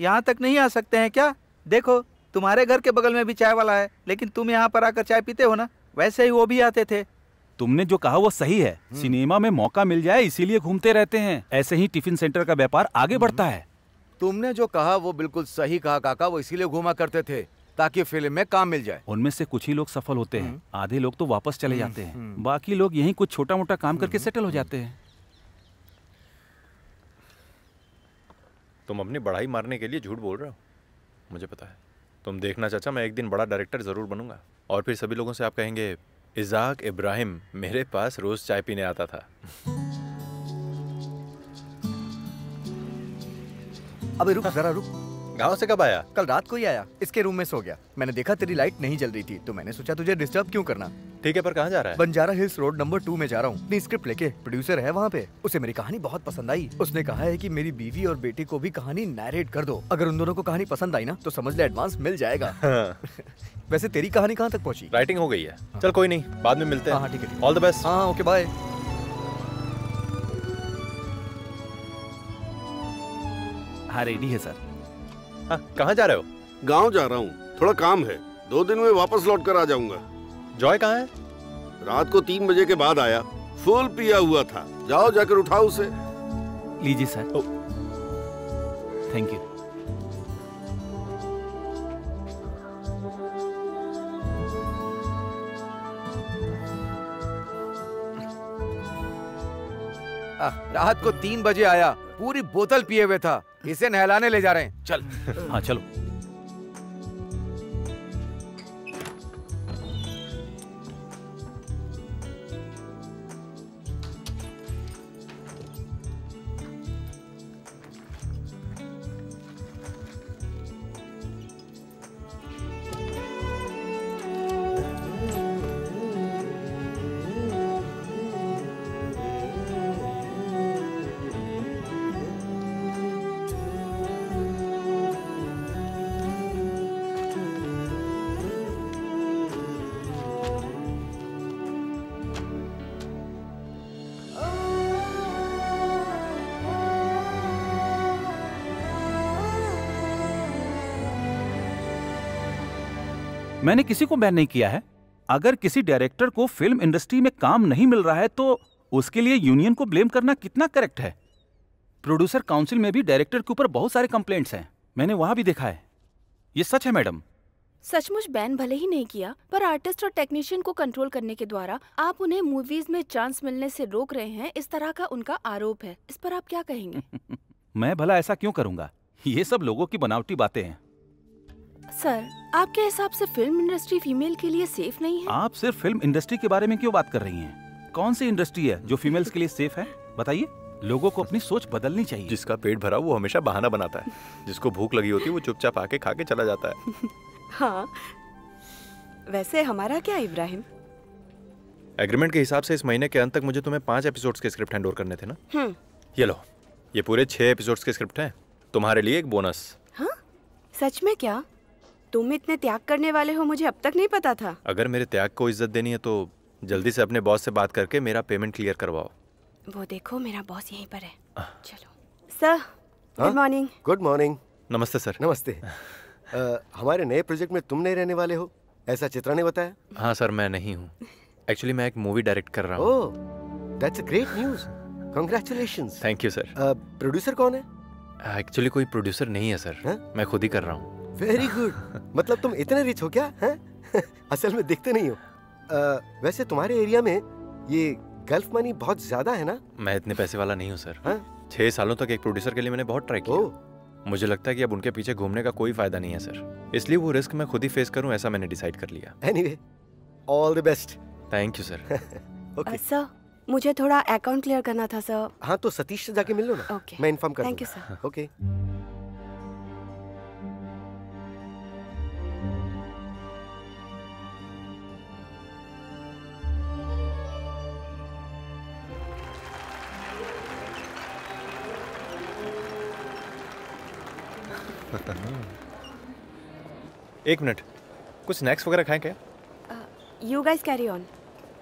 यहाँ तक नहीं आ सकते हैं क्या? देखो तुम्हारे घर के बगल में भी चाय वाला है, लेकिन तुम यहाँ पर आकर चाय पीते हो ना, वैसे ही वो भी आते थे। तुमने जो कहा वो सही है। सिनेमा में मौका मिल जाए इसीलिए घूमते रहते हैं। ऐसे ही टिफिन सेंटर का व्यापार आगे बढ़ता है। तुमने जो कहा वो बिल्कुल सही कहा काका, वो इसीलिए घूमा करते थे ताकि फिल्म में काम मिल जाए। उनमें से कुछ ही लोग सफल होते हैं, आधे लोग तो वापस चले जाते हैं, बाकी लोग यहीं कुछ छोटा मोटा काम करके सेटल हो जाते हैं। तुम अपनी बढ़ाई मारने के लिए झूठ बोल रहे हो, मुझे पता है। तुम देखना चाचा, मैं एक दिन बड़ा डायरेक्टर जरूर बनूंगा और फिर सभी लोगों से आप कहेंगे इज़ाक इब्राहिम मेरे पास रोज चाय पीने आता था। अबे रुक जरा रुक। गांव से कब आया? कल रात को ही आया, इसके रूम में सो गया। मैंने देखा तेरी लाइट नहीं जल रही थी तो मैंने सोचा तुझे डिस्टर्ब क्यों करना। ठीक है, पर कहाँ जा रहा है? बंजारा हिल्स रोड नंबर 2 में जा रहा हूँ अपनी स्क्रिप्ट लेके। प्रोड्यूसर है वहाँ पे, उसे मेरी कहानी बहुत पसंद आई। उसने कहा है कि मेरी बीवी और बेटी को भी कहानी नैरेट कर दो। अगर उन दोनों को कहानी पसंद आई ना तो समझ ले एडवांस मिल जाएगा। वैसे तेरी कहानी कहाँ तक पहुँची? राइटिंग हो गई है। चल कोई नहीं, बाद में मिलते हैं। हाँ ठीक है। All the best. हाँ ओके बाय। हाँ रेडी है सर। हाँ, कहाँ जा रहे हो? गांव जा रहा हूँ, थोड़ा काम है। 2 दिन में वापस लौट कर आ जाऊंगा। जॉय कहाँ है? रात को 3 बजे के बाद आया, फुल पिया हुआ था। जाओ जाकर उठाओ उसे। लीजिए सर। Thank you. रात को 3 बजे आया, पूरी बोतल पिए हुए था। इसे नहलाने ले जा रहे हैं। चल। हाँ चलो। मैंने किसी को बैन नहीं किया है। अगर किसी डायरेक्टर को फिल्म इंडस्ट्री में काम नहीं मिल रहा है तो उसके लिए यूनियन को ब्लेम करना कितना करेक्ट है? प्रोड्यूसर काउंसिल में भी डायरेक्टर के ऊपर बहुत सारे कंप्लेंट्स हैं, मैंने वहां भी देखा है। ये सच है मैडम। सचमुच बैन भले ही नहीं किया, पर आर्टिस्ट और टेक्नीशियन को कंट्रोल करने के द्वारा आप उन्हें मूवीज में चांस मिलने से रोक रहे हैं, इस तरह का उनका आरोप है। इस पर आप क्या कहेंगे? मैं भला ऐसा क्यों करूंगा? ये सब लोगों की बनावटी बातें हैं। सर, आपके हिसाब से फिल्म इंडस्ट्री फीमेल के लिए सेफ नहीं है? आप सिर्फ फिल्म इंडस्ट्री के बारे में क्यों बात कर रही हैं? कौन सी इंडस्ट्री है जो फीमेल्स के लिए सेफ है? बताइए। लोगों को अपनी सोच बदलनी चाहिए। जिसका पेट भरा वो हमेशा बहाना बनाता है, जिसको भूख लगी होती है वो चुपचाप आके खा के चला जाता है। हाँ, वैसे हमारा क्या इब्राहिम? एग्रीमेंट के हिसाब से इस महीने के अंत तक मुझे तुम्हें 5 एपिसोड्स के स्क्रिप्ट हैंड ओवर करने थे ना। ये लो, ये पूरे 6 एपिसोड्स के स्क्रिप्ट हैं, तुम्हारे लिए एक बोनस। हाँ? सच में क्या? तुम इतने त्याग करने वाले हो, मुझे अब तक नहीं पता था। अगर मेरे त्याग को इज्जत देनी है तो जल्दी से अपने बॉस से बात करके मेरा पेमेंट क्लियर करवाओ। वो देखो, मेरा बॉस यहीं पर है। चलो। Sir, good morning. Good morning. नमस्ते सर। नमस्ते। हमारे नए प्रोजेक्ट में तुम नहीं रहने वाले हो, ऐसा चित्रा ने बताया। हाँ सर, मैं नहीं हूँ। एक्चुअली मैं एक मूवी डायरेक्ट कर रहा हूँ। Oh, that's a great news. Congratulations. Thank you sir. Producer कौन है? एक्चुअली कोई प्रोड्यूसर नहीं है सर। मैं खुद ही कर रहा हूँ। Very good. मतलब तुम इतने रिच हो क्या? असल में दिखते नहीं हो। वैसे तुम्हारे एरिया में ये गल्फ मनी बहुत ज्यादा है ना? मैं इतने पैसे वाला नहीं हूँ सर। 6 सालों तक एक प्रोड्यूसर के लिए मैंने बहुत ट्राई किया। मुझे लगता है कि अब उनके पीछे घूमने का कोई फायदा नहीं है सर, इसलिए वो रिस्क मैं खुद ही फेस करूँ, ऐसा मैंने डिसाइड कर लिया। Anyway, all the best. Thank you sir. Okay sir, मुझे थोड़ा अकाउंट क्लियर करना था सर। हाँ, तो सतीश से जाके मिल लो ना। ओके, मैं इन्फॉर्म कर थैंक यू दूंगा। सर। ओके। एक मिनट, कुछ स्नैक्स वगैरह खाएं क्या? You guys carry on.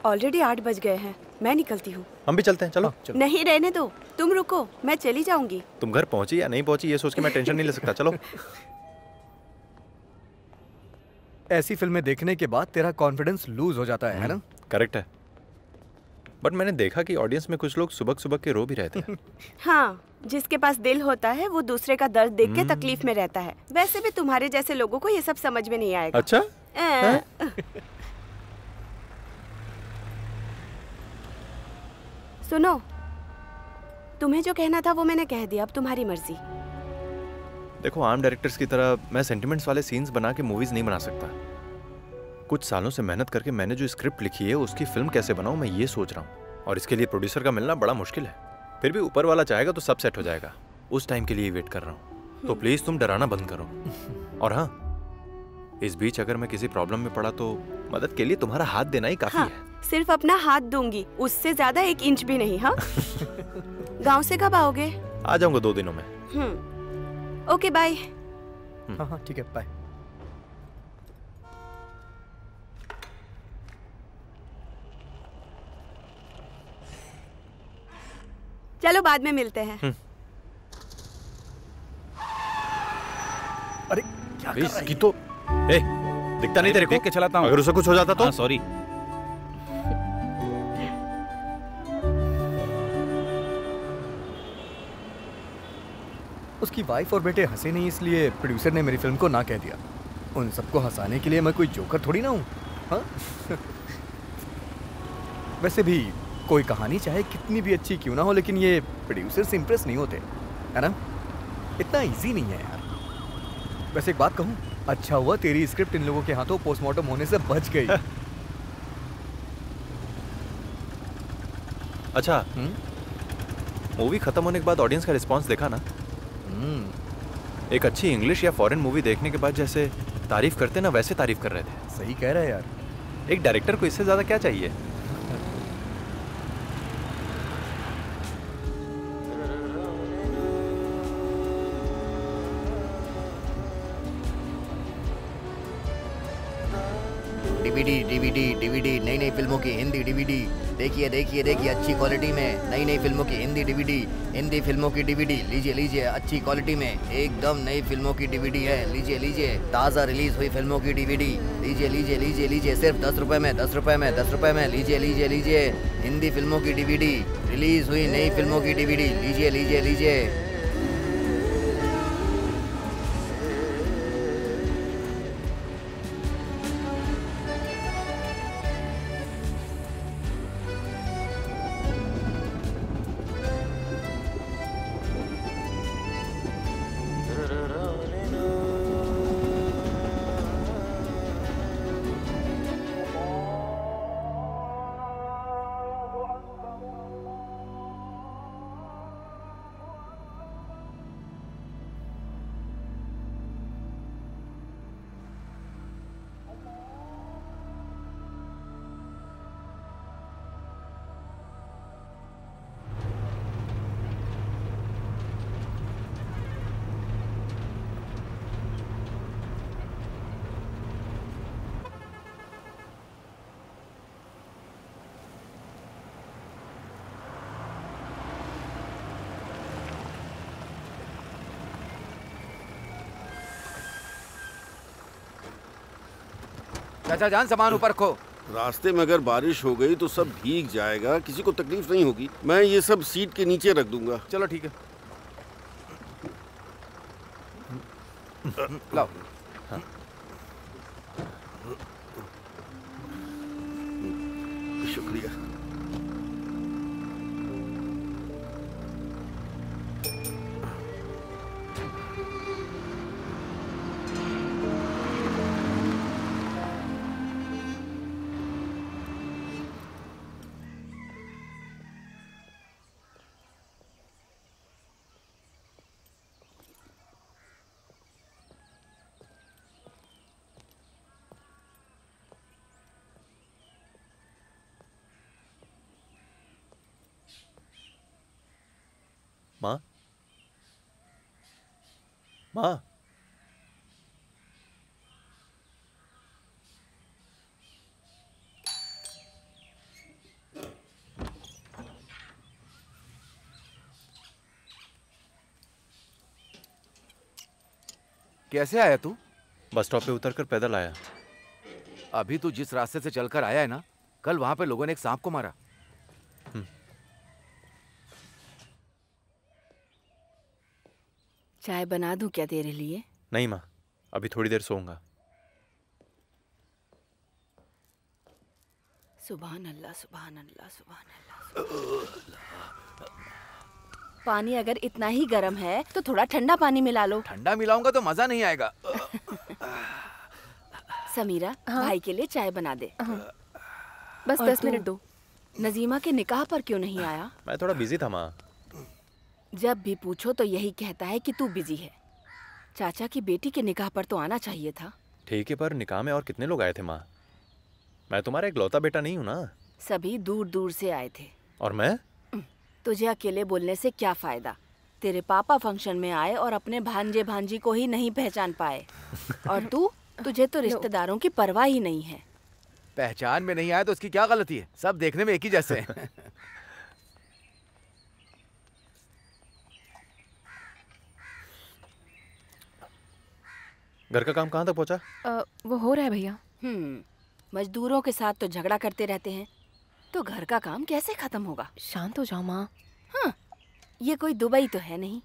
Already 8 बज गए हैं, मैं निकलती हूँ। हम भी चलते हैं, चलो। नहीं, रहने दो, तुम रुको, मैं चली जाऊंगी। तुम घर पहुंची या नहीं पहुंची ये सोच के मैं टेंशन नहीं ले सकता। चलो। ऐसी फिल्में देखने के बाद तेरा कॉन्फिडेंस लूज हो जाता है ना? करेक्ट है, बट मैंने देखा कि ऑडियंस में कुछ लोग सुबह सुबह के रो भी रहते हैं। हाँ, जिसके पास दिल होता है वो दूसरे का दर्द देख के तकलीफ में रहता है। वैसे भी तुम्हारे जैसे लोगों को ये सब समझ में नहीं आएगा। अच्छा? सुनो, तुम्हें जो कहना था वो मैंने कह दिया, अब तुम्हारी मर्जी। देखो, आम डायरेक्टर्स की तरह मैं सेंटिमेंट्स वाले सीन्स बना के मूवीज नहीं बना सकता। कुछ सालों से मेहनत करके मैंने जो स्क्रिप्ट लिखी है उसकी फिल्म कैसे बनाऊं मैं ये सोच रहा हूँ, और इसके लिए प्रोड्यूसर का मिलना बड़ा मुश्किल है। फिर भी ऊपर वाला चाहेगा तो सब सेट हो जाएगा। उस टाइम के लिए वेट कर रहा हूँ, तो प्लीज तुम डराना बंद करो। और हाँ, इस बीच अगर मैं किसी प्रॉब्लम में पड़ा तो मदद के लिए तुम्हारा हाथ देना ही काफी हाँ, है। सिर्फ अपना हाथ दूंगी, उससे ज्यादा 1 इंच भी नहीं। हाँ। गांव से कब आओगे? आ जाऊंगा 2 दिनों में। Okay, bye. हाँ हाँ ठीक है, बाय। चलो बाद में मिलते हैं। अरे क्या कर रहा है? की तो दिखता नहीं तेरे को? देख के चलाता हूँ। अगर उसे कुछ हो जाता तो? सॉरी। उसकी वाइफ और बेटे हंसे नहीं, इसलिए प्रोड्यूसर ने मेरी फिल्म को ना कह दिया। उन सबको हंसाने के लिए मैं कोई जोकर थोड़ी ना हूँ। हाँ? वैसे भी कोई कहानी चाहे कितनी भी अच्छी क्यों ना हो, लेकिन ये प्रोड्यूसर से इम्प्रेस नहीं होते, है ना? इतना इजी नहीं है यार। वैसे एक बात कहूँ, अच्छा हुआ तेरी स्क्रिप्ट इन लोगों के हाथों पोस्टमार्टम होने से बच गई। अच्छा, मूवी खत्म होने के बाद ऑडियंस का रिस्पांस देखा ना? एक अच्छी इंग्लिश या फॉरेन मूवी देखने के बाद जैसे तारीफ करते ना, वैसे तारीफ कर रहे थे। सही कह रहा है यार। एक डायरेक्टर को इससे ज्यादा क्या चाहिए? डीवीडी नई नई फिल्मों की हिंदी डीवीडी। देखिए देखिए देखिए, अच्छी क्वालिटी में नई नई फिल्मों की हिंदी डीवीडी। हिंदी फिल्मों की डीवीडी लीजिए लीजिए, अच्छी क्वालिटी में एकदम नई फिल्मों की डीवीडी है। लीजिए लीजिए, ताज़ा रिलीज हुई फिल्मों की डीवीडी। लीजिए लीजिए लीजिए लीजिए, सिर्फ 10 रुपए में, 10 रुपए में, 10 रुपए में। लीजिए लीजिए लीजिए, हिंदी फिल्मों की डीवीडी, रिलीज हुई नई फिल्मों की डीवीडी। लीजिए लीजिए लीजिए। चाचा जान, सामान ऊपर रखो। रास्ते में अगर बारिश हो गई तो सब भीग जाएगा, किसी को तकलीफ नहीं होगी। मैं ये सब सीट के नीचे रख दूंगा। चलो ठीक है, लाओ। शुक्रिया। माँ, माँ, कैसे आया तू? बस स्टॉप पे उतरकर पैदल आया। अभी तू जिस रास्ते से चलकर आया है ना, कल वहां पे लोगों ने एक सांप को मारा। चाय बना दूं क्या तेरे लिए? नहीं माँ, अभी थोड़ी देर सोऊंगा। सुभान अल्लाह, सुभान अल्लाह, सुभान अल्लाह। पानी अगर इतना ही गर्म है तो थोड़ा ठंडा पानी मिला लो। ठंडा मिलाऊंगा तो मजा नहीं आएगा। समीरा, भाई के लिए चाय बना दे। बस 10 मिनट दो। नजीमा के निकाह पर क्यों नहीं आया? मैं थोड़ा बिजी था माँ। जब भी पूछो तो यही कहता है कि तू बिजी है। चाचा की बेटी के निकाह पर तो आना चाहिए था। ठीक है, पर निकाह में और कितने लोग आए थे माँ? मैं तुम्हारा इकलौता बेटा नहीं हूँ ना। सभी दूर दूर से आए थे। और मैं? तुझे अकेले बोलने से क्या फायदा? तेरे पापा फंक्शन में आए और अपने भांजे भांजी को ही नहीं पहचान पाए। और तुझे तो रिश्तेदारों की परवाह ही नहीं है। पहचान में नहीं आया तो उसकी क्या गलती है? सब देखने में एक ही जैसे हैं। घर का काम कहाँ तक पहुँचा? वो हो रहा है भैया। मजदूरों के साथ तो झगड़ा करते रहते हैं, तो घर का काम कैसे खत्म होगा? शांत हो जाओ माँ। हाँ, ये कोई दुबई तो है नहीं।